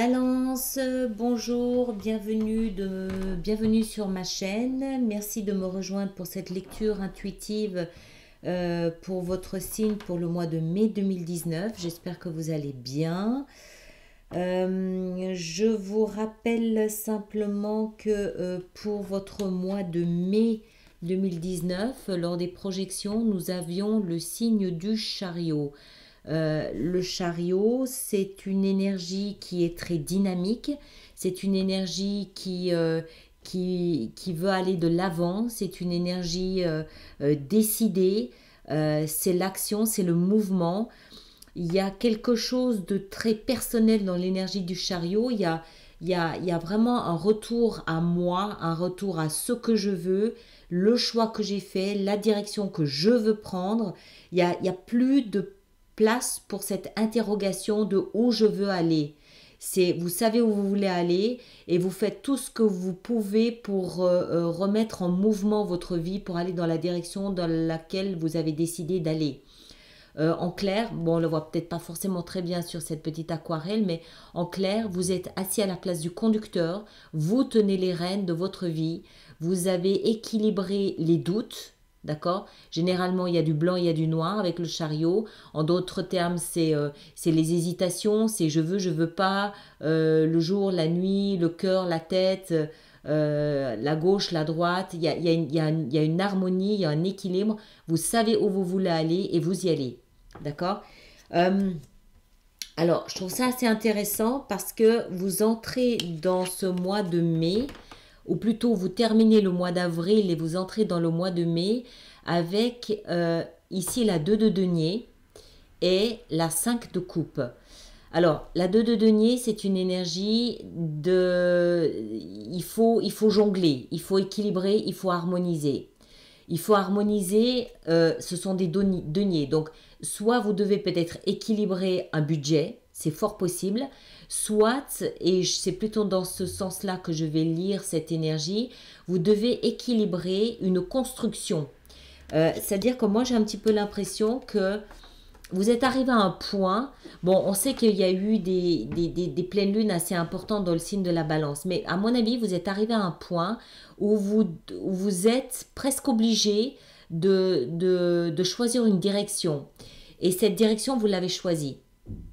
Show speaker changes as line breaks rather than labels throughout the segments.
Balance, bonjour, bienvenue sur ma chaîne. Merci de me rejoindre pour cette lecture intuitive pour votre signe pour le mois de mai 2019. J'espère que vous allez bien. Je vous rappelle simplement que pour votre mois de mai 2019, lors des projections, nous avions le signe du chariot. Le chariot, c'est une énergie qui est très dynamique, c'est une énergie qui veut aller de l'avant, c'est une énergie décidée, c'est l'action, c'est le mouvement. Il y a quelque chose de très personnel dans l'énergie du chariot, il y a vraiment un retour à moi, un retour à ce que je veux, le choix que j'ai fait, la direction que je veux prendre. Il y a plus de place pour cette interrogation de où je veux aller. Vous savez où vous voulez aller et vous faites tout ce que vous pouvez pour remettre en mouvement votre vie, pour aller dans la direction dans laquelle vous avez décidé d'aller. En clair, bon, on ne le voit peut-être pas forcément très bien sur cette petite aquarelle, mais en clair, vous êtes assis à la place du conducteur, vous tenez les rênes de votre vie, vous avez équilibré les doutes. D'accord? Généralement, il y a du blanc, il y a du noir avec le chariot. En d'autres termes, c'est les hésitations, c'est je veux pas, le jour, la nuit, le cœur, la tête, la gauche, la droite. Il y a une harmonie, il y a un équilibre. Vous savez où vous voulez aller et vous y allez. D'accord? Alors, je trouve ça assez intéressant parce que vous entrez dans ce mois de mai, ou plutôt vous terminez le mois d'avril et vous entrez dans le mois de mai avec ici la 2 de denier et la 5 de coupe. Alors, la 2 de denier, c'est une énergie de... Il faut jongler, il faut équilibrer, il faut harmoniser. Il faut harmoniser, ce sont des deniers. Donc, soit vous devez peut-être équilibrer un budget, c'est fort possible, soit, et c'est plutôt dans ce sens-là que je vais lire cette énergie, vous devez équilibrer une construction. C'est-à-dire que moi, j'ai un petit peu l'impression que vous êtes arrivé à un point, bon, on sait qu'il y a eu des pleines lunes assez importantes dans le signe de la balance, mais à mon avis, vous êtes arrivé à un point où vous êtes presque obligé de choisir une direction. Et cette direction, vous l'avez choisie.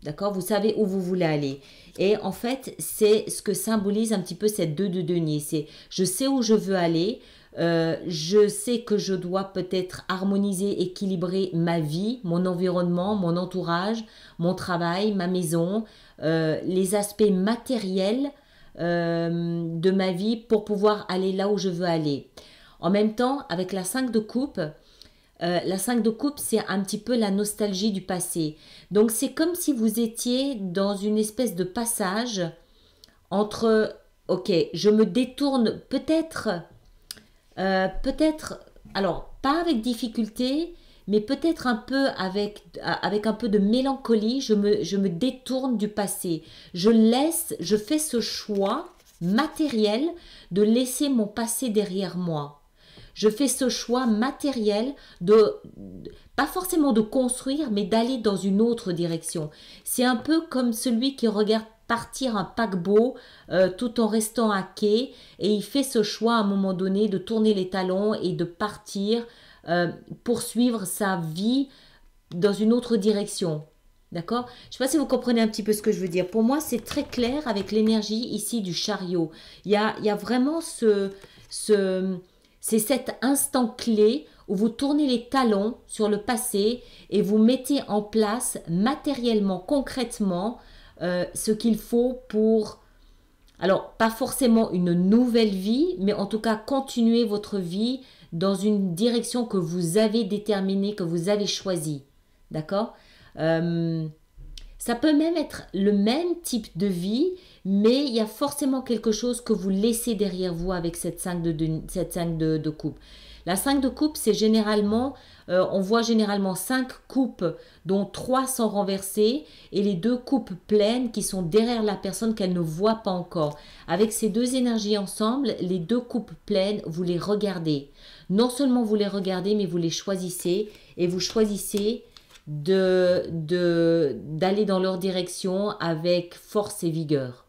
D'accord? Vous savez où vous voulez aller. Et en fait, c'est ce que symbolise un petit peu cette 2 de denier. C'est je sais où je veux aller. Je sais que je dois peut-être harmoniser, équilibrer ma vie, mon environnement, mon entourage, mon travail, ma maison, les aspects matériels de ma vie pour pouvoir aller là où je veux aller. En même temps, avec la 5 de coupe, la 5 de coupe, c'est un petit peu la nostalgie du passé. Donc, c'est comme si vous étiez dans une espèce de passage entre, ok, je me détourne peut-être, alors, pas avec difficulté, mais peut-être un peu avec un peu de mélancolie, je me détourne du passé. Je fais ce choix matériel de laisser mon passé derrière moi. Je fais ce choix matériel pas forcément de construire, mais d'aller dans une autre direction. C'est un peu comme celui qui regarde partir un paquebot tout en restant à quai et il fait ce choix à un moment donné de tourner les talons et de partir poursuivre sa vie dans une autre direction. D'accord? Je ne sais pas si vous comprenez un petit peu ce que je veux dire. Pour moi, c'est très clair avec l'énergie ici du chariot. Il y a vraiment c'est cet instant clé où vous tournez les talons sur le passé et vous mettez en place matériellement, concrètement, ce qu'il faut pour, alors pas forcément une nouvelle vie, mais en tout cas continuer votre vie dans une direction que vous avez déterminée, que vous avez choisie. D'accord? Ça peut même être le même type de vie, mais il y a forcément quelque chose que vous laissez derrière vous avec cette 5 de coupe. La 5 de coupe, c'est généralement, on voit généralement 5 coupes dont 3 sont renversées et les 2 coupes pleines qui sont derrière la personne qu'elle ne voit pas encore. Avec ces deux énergies ensemble, les 2 coupes pleines, vous les regardez. Non seulement vous les regardez, mais vous les choisissez et vous choisissez d'aller dans leur direction avec force et vigueur.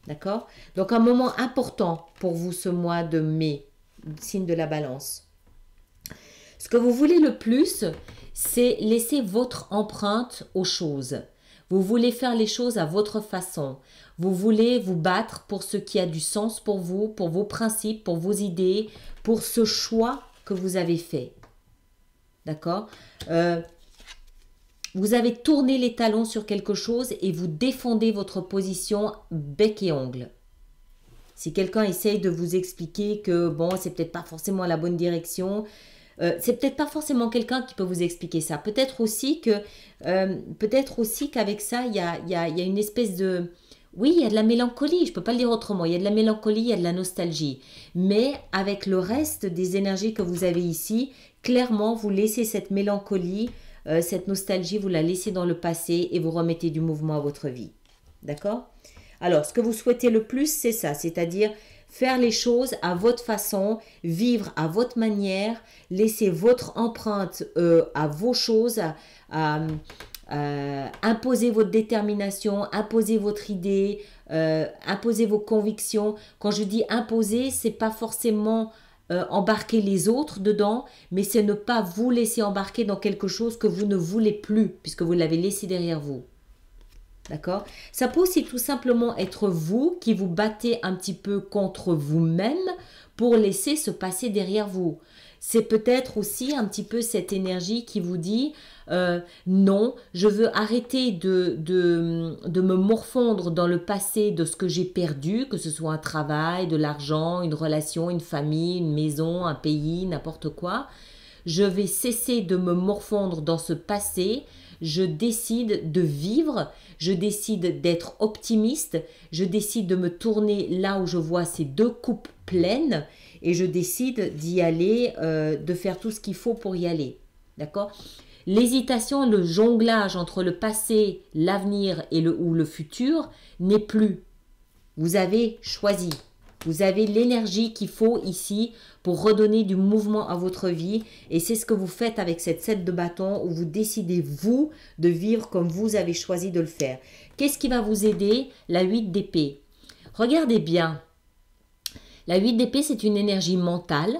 D'accord? Donc un moment important pour vous ce mois de mai, signe de la balance. Ce que vous voulez le plus, c'est laisser votre empreinte aux choses. Vous voulez faire les choses à votre façon. Vous voulez vous battre pour ce qui a du sens pour vous, pour vos principes, pour vos idées, pour ce choix que vous avez fait. D'accord? Vous avez tourné les talons sur quelque chose et vous défendez votre position bec et ongle. Si quelqu'un essaye de vous expliquer que bon, c'est peut-être pas forcément la bonne direction, c'est peut-être pas forcément quelqu'un qui peut vous expliquer ça. Peut-être aussi qu'avec ça, il y a une espèce de... Oui, il y a de la mélancolie, je peux pas le dire autrement. Il y a de la mélancolie, il y a de la nostalgie. Mais avec le reste des énergies que vous avez ici, clairement, vous laissez cette mélancolie, cette nostalgie, vous la laissez dans le passé et vous remettez du mouvement à votre vie. D'accord? Alors, ce que vous souhaitez le plus, c'est ça, c'est-à-dire faire les choses à votre façon, vivre à votre manière, laisser votre empreinte à vos choses, imposer votre détermination, imposer votre idée, imposer vos convictions. Quand je dis imposer, c'est pas forcément embarquer les autres dedans, mais c'est ne pas vous laisser embarquer dans quelque chose que vous ne voulez plus, puisque vous l'avez laissé derrière vous. D'accord? Ça peut aussi tout simplement être vous qui vous battez un petit peu contre vous-même pour laisser se passer derrière vous. C'est peut-être aussi un petit peu cette énergie qui vous dit non, je veux arrêter de me morfondre dans le passé de ce que j'ai perdu, que ce soit un travail, de l'argent, une relation, une famille, une maison, un pays, n'importe quoi. Je vais cesser de me morfondre dans ce passé. Je décide de vivre, je décide d'être optimiste, je décide de me tourner là où je vois ces deux coupes pleines et je décide d'y aller, de faire tout ce qu'il faut pour y aller. D'accord? L'hésitation, le jonglage entre le passé, l'avenir ou le futur n'est plus. Vous avez choisi. Vous avez l'énergie qu'il faut ici pour redonner du mouvement à votre vie. Et c'est ce que vous faites avec cette 7 de bâton où vous décidez, vous, de vivre comme vous avez choisi de le faire. Qu'est-ce qui va vous aider? La 8 d'épée. Regardez bien. La 8 d'épée, c'est une énergie mentale.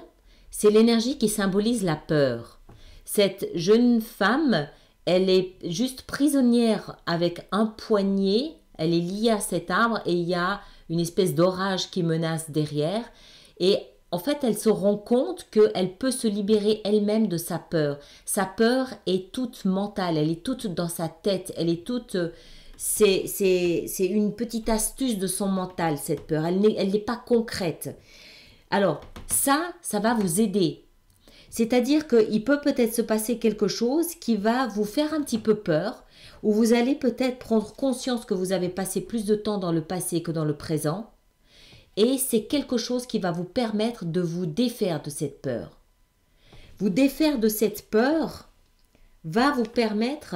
C'est l'énergie qui symbolise la peur. Cette jeune femme, elle est juste prisonnière avec un poignet. Elle est liée à cet arbre et il y a une espèce d'orage qui menace derrière. Et en fait, elle se rend compte qu'elle peut se libérer elle-même de sa peur. Sa peur est toute mentale, elle est toute dans sa tête, elle est toute... C'est une petite astuce de son mental, cette peur. Elle n'est pas concrète. Alors, ça va vous aider. C'est-à-dire qu'il peut peut-être se passer quelque chose qui va vous faire un petit peu peur, où vous allez peut-être prendre conscience que vous avez passé plus de temps dans le passé que dans le présent. Et c'est quelque chose qui va vous permettre de vous défaire de cette peur. Vous défaire de cette peur va vous permettre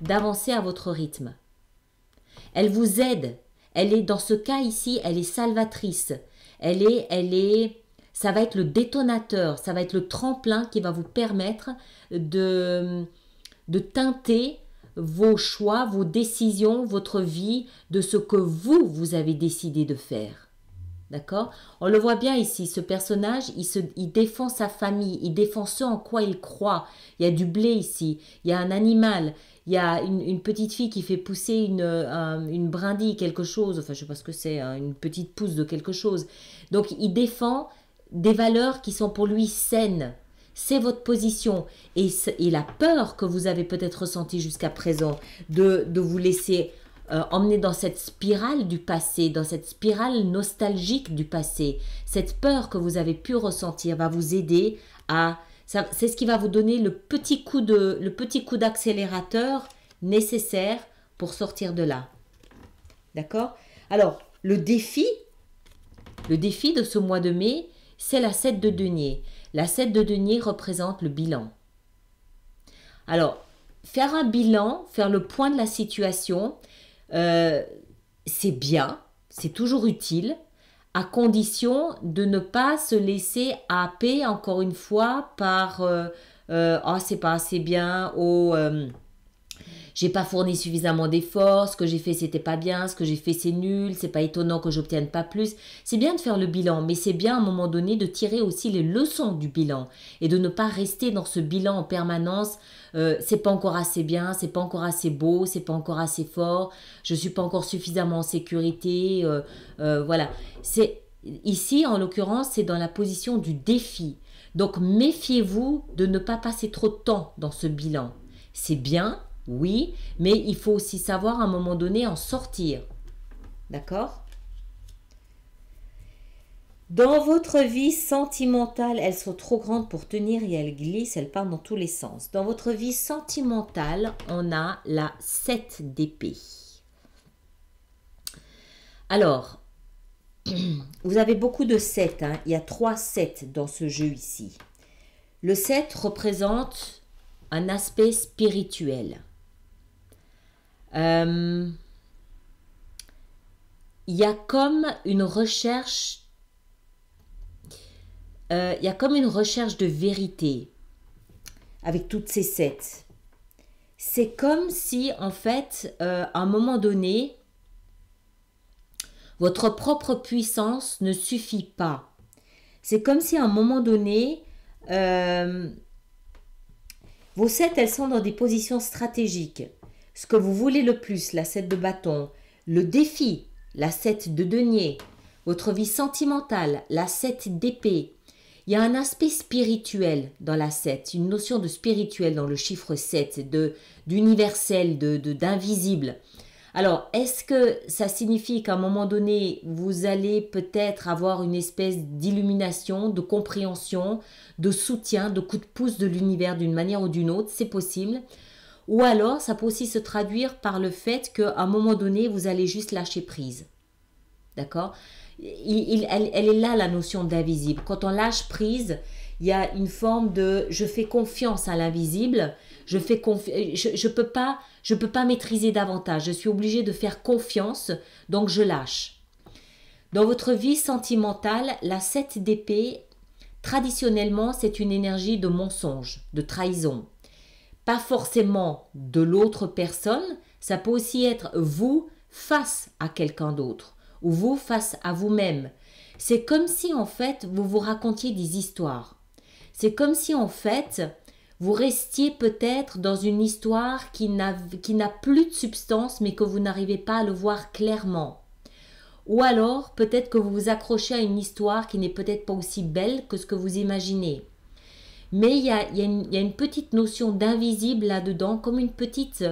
d'avancer à votre rythme. Elle vous aide. Elle est, dans ce cas ici, elle est salvatrice. Ça va être le détonateur, ça va être le tremplin qui va vous permettre de teinter vos choix, vos décisions, votre vie, de ce que vous avez décidé de faire. D'accord? On le voit bien ici, ce personnage, il défend sa famille, il défend ce en quoi il croit. Il y a du blé ici, il y a un animal, il y a une petite fille qui fait pousser une brindille, quelque chose, enfin je sais pas ce que c'est, hein, une petite pousse de quelque chose. Donc il défend des valeurs qui sont pour lui saines. C'est votre position. Et la peur que vous avez peut-être ressentie jusqu'à présent de vous laisser emmener dans cette spirale du passé, dans cette spirale nostalgique du passé, cette peur que vous avez pu ressentir va vous aider à... C'est ce qui va vous donner le petit coup d'accélérateur nécessaire pour sortir de là. D'accord? Alors, le défi de ce mois de mai, c'est la 7 de denier. La 7 de denier représente le bilan. Alors, faire un bilan, faire le point de la situation, c'est bien, c'est toujours utile, à condition de ne pas se laisser happer, encore une fois, par « oh, c'est pas assez bien » j'ai pas fourni suffisamment d'efforts, ce que j'ai fait c'était pas bien, ce que j'ai fait c'est nul, c'est pas étonnant que j'obtienne pas plus. C'est bien de faire le bilan, mais c'est bien à un moment donné de tirer aussi les leçons du bilan et de ne pas rester dans ce bilan en permanence. C'est pas encore assez bien, c'est pas encore assez beau, c'est pas encore assez fort, je suis pas encore suffisamment en sécurité. Voilà. C'est ici en l'occurrence c'est dans la position du défi. Donc méfiez-vous de ne pas passer trop de temps dans ce bilan. C'est bien, oui, mais il faut aussi savoir à un moment donné en sortir. D'accord? Dans votre vie sentimentale, elles sont trop grandes pour tenir et elles glissent, elles partent dans tous les sens. Dans votre vie sentimentale, on a la 7 d'épée. Alors, vous avez beaucoup de 7, hein. Il y a 3 7 dans ce jeu ici. Le 7 représente un aspect spirituel. Il y a comme une recherche de vérité avec toutes ces 7. C'est comme si, en fait, à un moment donné, votre propre puissance ne suffit pas. C'est comme si à un moment donné, vos 7, elles sont dans des positions stratégiques. Ce que vous voulez le plus, la 7 de bâton, le défi, la 7 de denier, votre vie sentimentale, la 7 d'épée. Il y a un aspect spirituel dans la 7, une notion de spirituel dans le chiffre 7, d'universel, d'invisible. Alors, est-ce que ça signifie qu'à un moment donné, vous allez peut-être avoir une espèce d'illumination, de compréhension, de soutien, de coup de pouce de l'univers d'une manière ou d'une autre? C'est possible. Ou alors, ça peut aussi se traduire par le fait qu'à un moment donné, vous allez juste lâcher prise. D'accord? Elle est là, la notion d'invisible. Quand on lâche prise, il y a une forme de « je fais confiance à l'invisible ». Je peux pas maîtriser davantage. Je suis obligée de faire confiance, donc je lâche. Dans votre vie sentimentale, la 7 d'épée, traditionnellement, c'est une énergie de mensonge, de trahison. Pas forcément de l'autre personne, ça peut aussi être vous face à quelqu'un d'autre ou vous face à vous-même. C'est comme si en fait vous vous racontiez des histoires. C'est comme si en fait vous restiez peut-être dans une histoire qui n'a plus de substance mais que vous n'arrivez pas à le voir clairement. Ou alors peut-être que vous vous accrochez à une histoire qui n'est peut-être pas aussi belle que ce que vous imaginez. Mais il y a une petite notion d'invisible là-dedans, comme une petite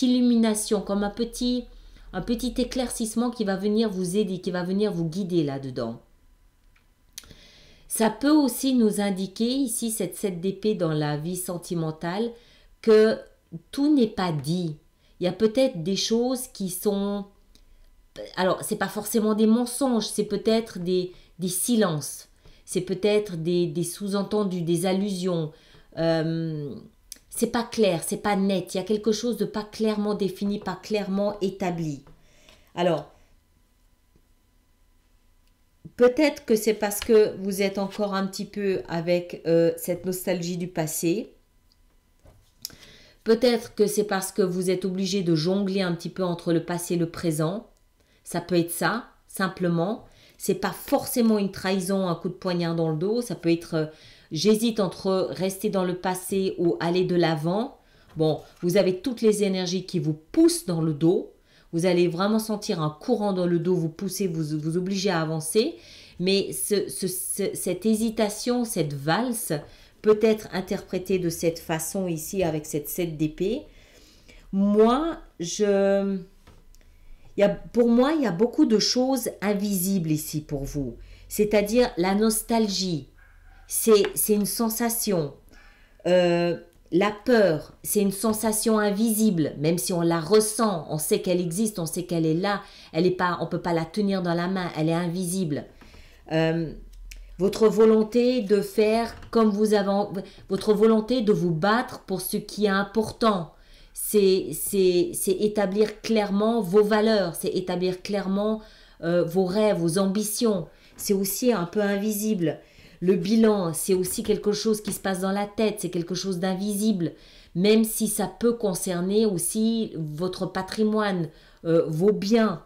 illumination, comme un petit éclaircissement qui va venir vous aider, qui va venir vous guider là-dedans. Ça peut aussi nous indiquer, ici, cette 7 d'épée dans la vie sentimentale, que tout n'est pas dit. Il y a peut-être des choses qui sont... Alors, c'est pas forcément des mensonges, c'est peut-être des silences. C'est peut-être des sous-entendus, des allusions. C'est pas clair, c'est pas net. Il y a quelque chose de pas clairement défini, pas clairement établi. Alors, peut-être que c'est parce que vous êtes encore un petit peu avec cette nostalgie du passé. Peut-être que c'est parce que vous êtes obligé de jongler un petit peu entre le passé et le présent. Ça peut être ça, simplement. C'est pas forcément une trahison, un coup de poignard dans le dos. Ça peut être, j'hésite entre rester dans le passé ou aller de l'avant. Bon, vous avez toutes les énergies qui vous poussent dans le dos. Vous allez vraiment sentir un courant dans le dos, vous poussez, vous obligez à avancer. Mais cette hésitation, cette valse peut être interprétée de cette façon ici avec cette 7 d'épée. Pour moi, il y a beaucoup de choses invisibles ici pour vous. C'est-à-dire la nostalgie, c'est une sensation. La peur, c'est une sensation invisible. Même si on la ressent, on sait qu'elle existe, on sait qu'elle est là. On ne peut pas la tenir dans la main, elle est invisible. Votre volonté de faire comme vous avez... Votre volonté de vous battre pour ce qui est important. C'est établir clairement vos valeurs, c'est établir clairement vos rêves, vos ambitions. C'est aussi un peu invisible. Le bilan, c'est aussi quelque chose qui se passe dans la tête, c'est quelque chose d'invisible, même si ça peut concerner aussi votre patrimoine, vos biens.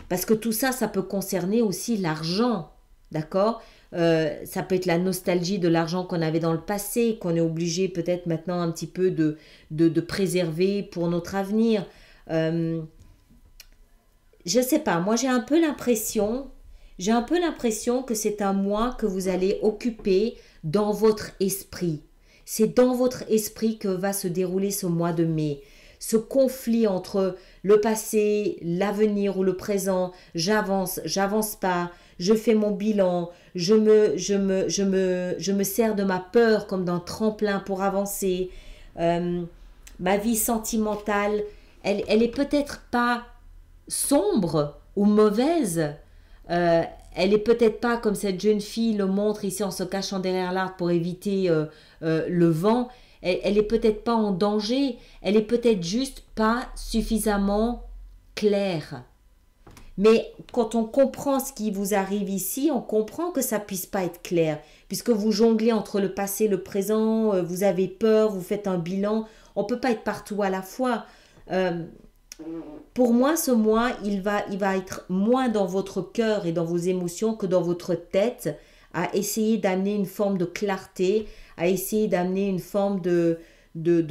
Parce que tout ça, ça peut concerner aussi l'argent, d'accord? Ça peut être la nostalgie de l'argent qu'on avait dans le passé, qu'on est obligé peut-être maintenant un petit peu de préserver pour notre avenir. Je sais pas, moi j'ai un peu l'impression que c'est un mois que vous allez occuper dans votre esprit. C'est dans votre esprit que va se dérouler ce mois de mai. Ce conflit entre le passé, l'avenir ou le présent, j'avance pas, je fais mon bilan, je me sers de ma peur comme d'un tremplin pour avancer. Ma vie sentimentale, elle est peut-être pas sombre ou mauvaise. Elle est peut-être pas comme cette jeune fille le montre ici en se cachant derrière l'arbre pour éviter le vent. Elle est peut-être pas en danger. Elle est peut-être juste pas suffisamment claire. Mais quand on comprend ce qui vous arrive ici, on comprend que ça puisse pas être clair. Puisque vous jonglez entre le passé et le présent, vous avez peur, vous faites un bilan. On peut pas être partout à la fois. Pour moi, ce mois, il va être moins dans votre cœur et dans vos émotions que dans votre tête, à essayer d'amener une forme de clarté, à essayer d'amener une forme de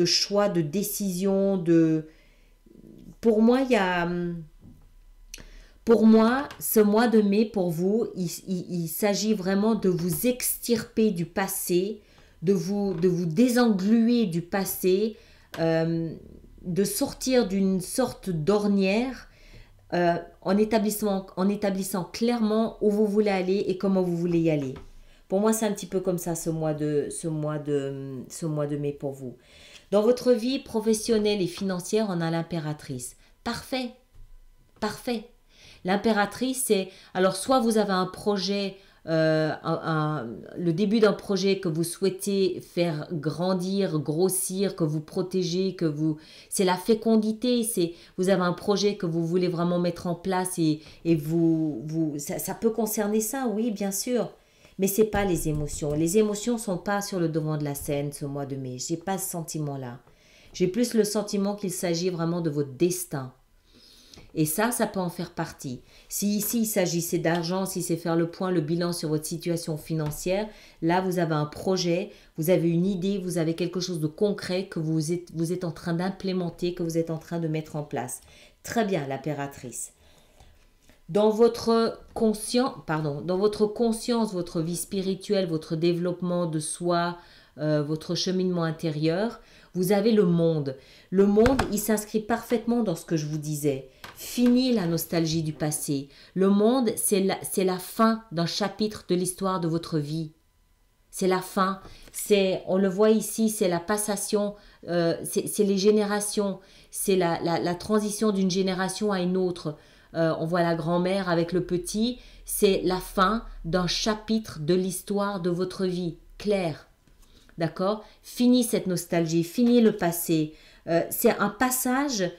choix, de décision. Pour moi, pour moi, ce mois de mai, pour vous, il s'agit vraiment de vous extirper du passé, de vous désengluer du passé, de sortir d'une sorte d'ornière en établissant clairement où vous voulez aller et comment vous voulez y aller. Pour moi, c'est un petit peu comme ça ce mois de mai pour vous. Dans votre vie professionnelle et financière, on a l'impératrice. Parfait, parfait. L'impératrice, c'est... Alors, soit vous avez un projet, le début d'un projet que vous souhaitez faire grandir, grossir, que vous protégez, c'est la fécondité, vous avez un projet que vous voulez vraiment mettre en place et ça peut concerner ça, oui, bien sûr. Mais c'est pas les émotions. Les émotions sont pas sur le devant de la scène ce mois de mai. J'ai pas ce sentiment-là. J'ai plus le sentiment qu'il s'agit vraiment de votre destin. Et ça peut en faire partie. Si ici il s'agissait d'argent, si c'est faire le point, le bilan sur votre situation financière, là vous avez un projet, vous avez une idée, vous avez quelque chose de concret que vous êtes en train d'implémenter, que vous êtes en train de mettre en place. Très bien, l'impératrice. Dans votre conscience, votre vie spirituelle, votre développement de soi, votre cheminement intérieur, vous avez le monde. Le monde, il s'inscrit parfaitement dans ce que je vous disais. Fini la nostalgie du passé. Le monde, c'est la fin d'un chapitre de l'histoire de votre vie. C'est la fin. On le voit ici, c'est la passation, c'est les générations. C'est la transition d'une génération à une autre. On voit la grand-mère avec le petit. C'est la fin d'un chapitre de l'histoire de votre vie. Claire. D'accord? Fini cette nostalgie, fini le passé. C'est un passage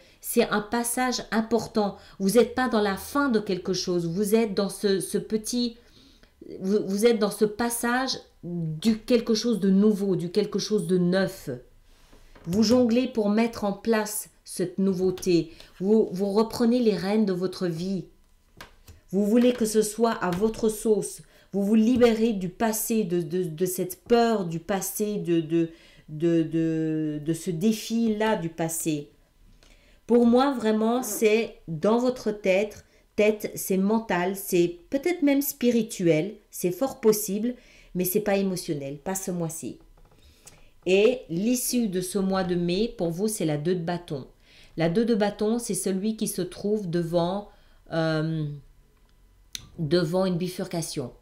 important. Vous n'êtes pas dans la fin de quelque chose. Vous êtes dans vous êtes dans ce passage du quelque chose de nouveau, du quelque chose de neuf. Vous jonglez pour mettre en place cette nouveauté. Vous reprenez les rênes de votre vie. Vous voulez que ce soit à votre sauce. Vous vous libérez du passé, de cette peur du passé, de ce défi-là du passé. Pour moi, vraiment, c'est dans votre tête, c'est mental, c'est peut-être même spirituel, c'est fort possible, mais c'est pas émotionnel, pas ce mois-ci. Et l'issue de ce mois de mai, pour vous, c'est la 2 de bâton. La 2 de bâton, c'est celui qui se trouve devant une bifurcation.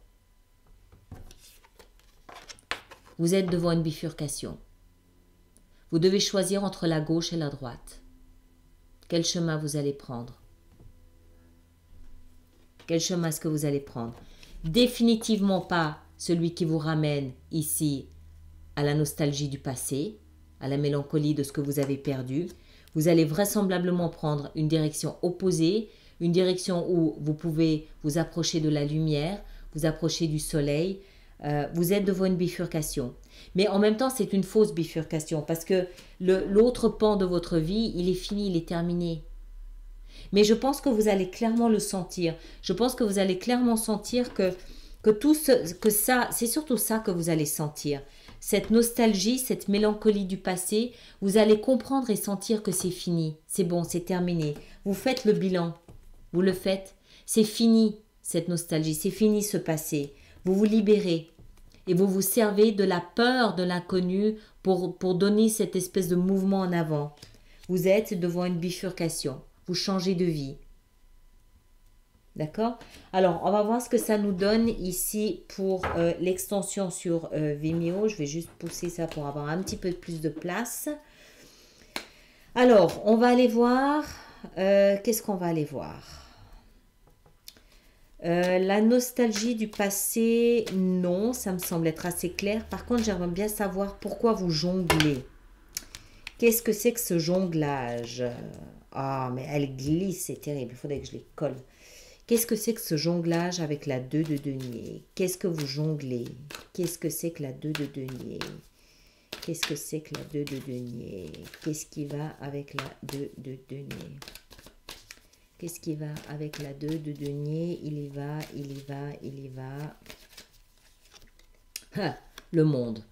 Vous êtes devant une bifurcation. Vous devez choisir entre la gauche et la droite. Quel chemin vous allez prendre? Quel chemin est-ce que vous allez prendre? Définitivement pas celui qui vous ramène ici à la nostalgie du passé, à la mélancolie de ce que vous avez perdu. Vous allez vraisemblablement prendre une direction opposée, une direction où vous pouvez vous approcher de la lumière, vous approcher du soleil, Vous êtes devant une bifurcation. Mais en même temps, c'est une fausse bifurcation parce que l'autre pan de votre vie, il est fini, il est terminé. Mais je pense que vous allez clairement le sentir. Je pense que vous allez clairement sentir que ça, c'est surtout ça que vous allez sentir. Cette nostalgie, cette mélancolie du passé, vous allez comprendre et sentir que c'est fini. C'est bon, c'est terminé. Vous faites le bilan. Vous le faites. C'est fini, cette nostalgie. C'est fini ce passé. Vous vous libérez. Et vous vous servez de la peur de l'inconnu pour donner cette espèce de mouvement en avant. Vous êtes devant une bifurcation. Vous changez de vie. D'accord? Alors, on va voir ce que ça nous donne ici pour l'extension sur Vimeo. Je vais juste pousser ça pour avoir un petit peu plus de place. Alors, on va aller voir. Qu'est-ce qu'on va aller voir? La nostalgie du passé, non, ça me semble être assez clair. Par contre, j'aimerais bien savoir pourquoi vous jonglez. Qu'est-ce que c'est que ce jonglage? Ah, mais elle glisse, c'est terrible. Il faudrait que je les colle. Qu'est-ce que c'est que ce jonglage avec la 2 de denier? Qu'est-ce que vous jonglez? Qu'est-ce que c'est que la 2 de denier? Qu'est-ce que c'est que la 2 de denier? Qu'est-ce qui va avec la 2 de denier? Qu'est-ce qui va avec la 2 de denier? Il y va, il y va, il y va. Ah, le monde.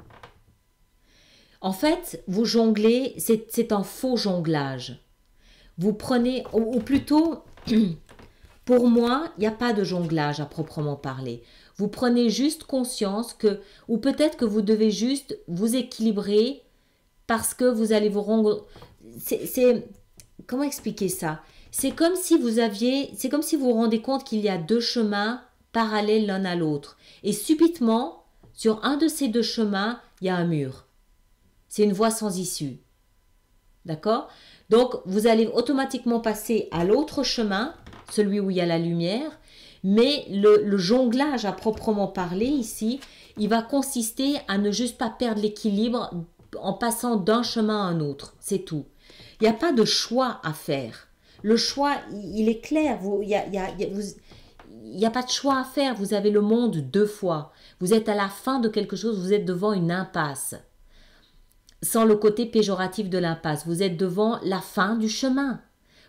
En fait, vous jonglez, c'est un faux jonglage. Vous prenez, ou plutôt, pour moi, il n'y a pas de jonglage à proprement parler. Vous prenez juste conscience que, ou peut-être que vous devez juste vous équilibrer parce que vous allez vous rendre... Comment expliquer ça? C'est comme si vous vous rendez compte qu'il y a deux chemins parallèles l'un à l'autre. Et subitement, sur un de ces deux chemins, il y a un mur. C'est une voie sans issue. D'accord? Donc, vous allez automatiquement passer à l'autre chemin, celui où il y a la lumière, mais le jonglage à proprement parler ici, il va consister à ne juste pas perdre l'équilibre en passant d'un chemin à un autre. C'est tout. Il n'y a pas de choix à faire. Le choix, il est clair. Il n'y a pas de choix à faire. Vous avez le monde deux fois. Vous êtes à la fin de quelque chose, vous êtes devant une impasse. Sans le côté péjoratif de l'impasse, vous êtes devant la fin du chemin.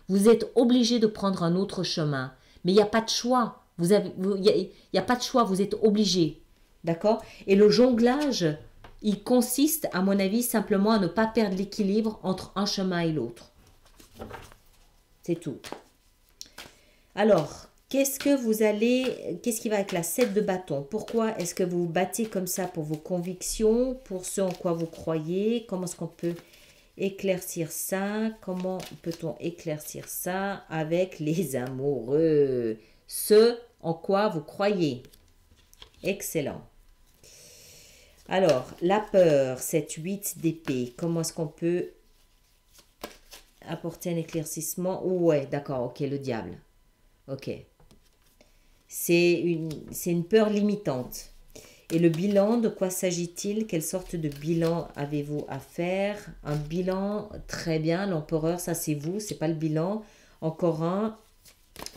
Vous êtes obligé de prendre un autre chemin. Mais il n'y a pas de choix. Il n'y a pas de choix, vous êtes obligé. D'accord? Et le jonglage, il consiste, à mon avis, simplement à ne pas perdre l'équilibre entre un chemin et l'autre. C'est tout. Alors, qu'est-ce qui va avec la 7 de bâton? Pourquoi est-ce que vous vous battez comme ça pour vos convictions, pour ce en quoi vous croyez? Comment est-ce qu'on peut éclaircir ça? Comment peut-on éclaircir ça avec les amoureux? Ce en quoi vous croyez. Excellent. Alors, la peur, cette 8 d'épée, comment est-ce qu'on peut apporter un éclaircissement? Ouais, d'accord, ok, le diable. Ok. C'est une peur limitante. Et le bilan, de quoi s'agit-il? Quelle sorte de bilan avez-vous à faire? Un bilan, très bien, l'empereur, ça c'est vous, c'est pas le bilan. Encore un,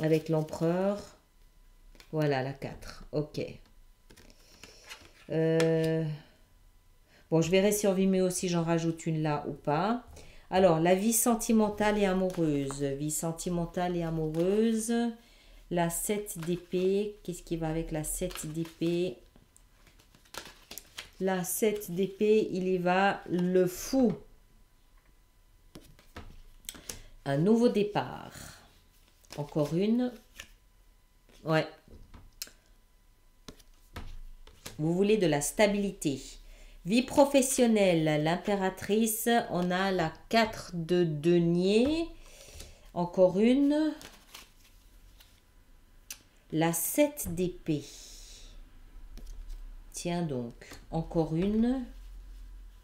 avec l'empereur. Voilà, la 4, ok. Bon, je verrai sur Vimeo si j'en rajoute une là ou pas. Alors, la vie sentimentale et amoureuse. Vie sentimentale et amoureuse. La 7 d'épée. Qu'est-ce qui va avec la 7 d'épée? La 7 d'épée, il y va le fou. Un nouveau départ. Encore une. Ouais. Vous voulez de la stabilité. Vie professionnelle, l'impératrice, on a la 4 de denier. Encore une. La 7 d'épée. Tiens donc, encore une.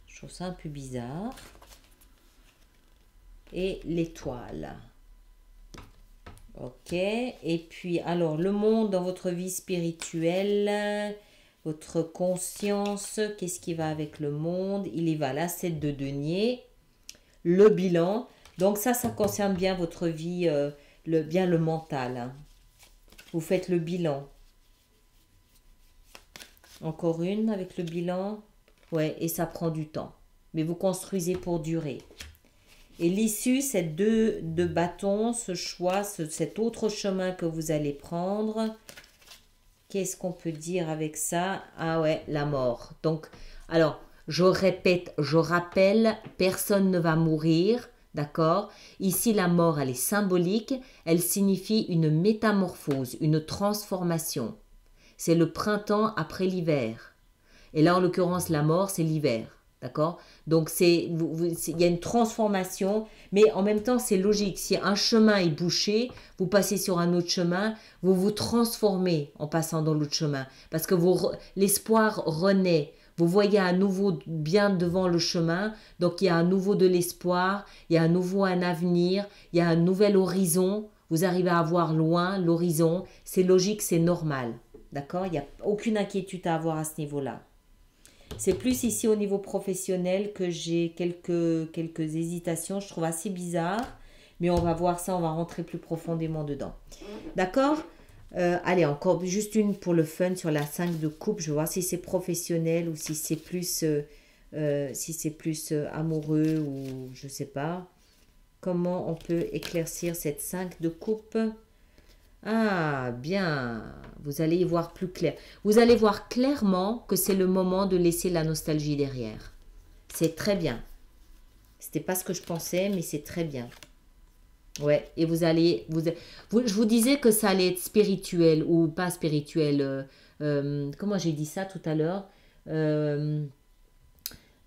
Je trouve ça un peu bizarre. Et l'étoile. Ok. Et puis, alors, le monde dans votre vie spirituelle, votre conscience, qu'est-ce qui va avec le monde? Il y va la 7 de denier. Le bilan. Donc ça concerne bien votre vie, bien le mental. Hein. Vous faites le bilan. Encore une avec le bilan. Ouais, et ça prend du temps. Mais vous construisez pour durer. Et l'issue, c'est deux bâtons, ce choix, cet autre chemin que vous allez prendre. Qu'est-ce qu'on peut dire avec ça? Ah ouais, la mort. Donc, alors, je répète, je rappelle, personne ne va mourir, d'accord? Ici, la mort, elle est symbolique, elle signifie une métamorphose, une transformation. C'est le printemps après l'hiver. Et là, en l'occurrence, la mort, c'est l'hiver. D'accord? Donc, il y a une transformation, mais en même temps, c'est logique. Si un chemin est bouché, vous passez sur un autre chemin, vous vous transformez en passant dans l'autre chemin. Parce que l'espoir renaît. Vous voyez à nouveau bien devant le chemin. Donc, il y a à nouveau de l'espoir, il y a à nouveau un avenir, il y a un nouvel horizon. Vous arrivez à voir loin l'horizon. C'est logique, c'est normal. D'accord? Il n'y a aucune inquiétude à avoir à ce niveau-là. C'est plus ici au niveau professionnel que j'ai quelques hésitations. Je trouve assez bizarre. Mais on va voir ça, on va rentrer plus profondément dedans. D'accord? Allez, encore juste une pour le fun sur la 5 de coupe. Je vais voir si c'est professionnel ou si c'est plus, amoureux ou je sais pas. Comment on peut éclaircir cette 5 de coupe? Ah, bien, vous allez y voir plus clair. Vous allez voir clairement que c'est le moment de laisser la nostalgie derrière. C'est très bien. C'était pas ce que je pensais, mais c'est très bien. Ouais, et je vous disais que ça allait être spirituel ou pas spirituel. Comment j'ai dit ça tout à l'heure?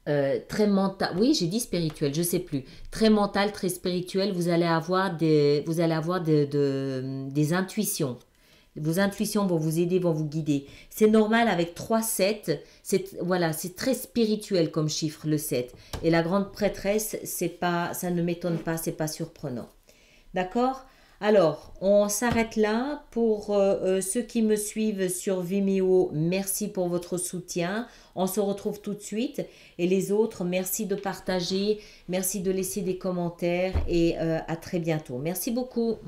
Euh, très mental, oui, j'ai dit spirituel, je sais plus. Très mental, très spirituel, vous allez avoir des intuitions. Vos intuitions vont vous aider, vont vous guider. C'est normal avec 3 7, voilà, c'est très spirituel comme chiffre le 7. Et la grande prêtresse, ça ne m'étonne pas, c'est pas surprenant. D'accord? Alors, on s'arrête là. Pour ceux qui me suivent sur Vimeo, merci pour votre soutien. On se retrouve tout de suite. Et les autres, merci de partager, merci de laisser des commentaires et à très bientôt. Merci beaucoup.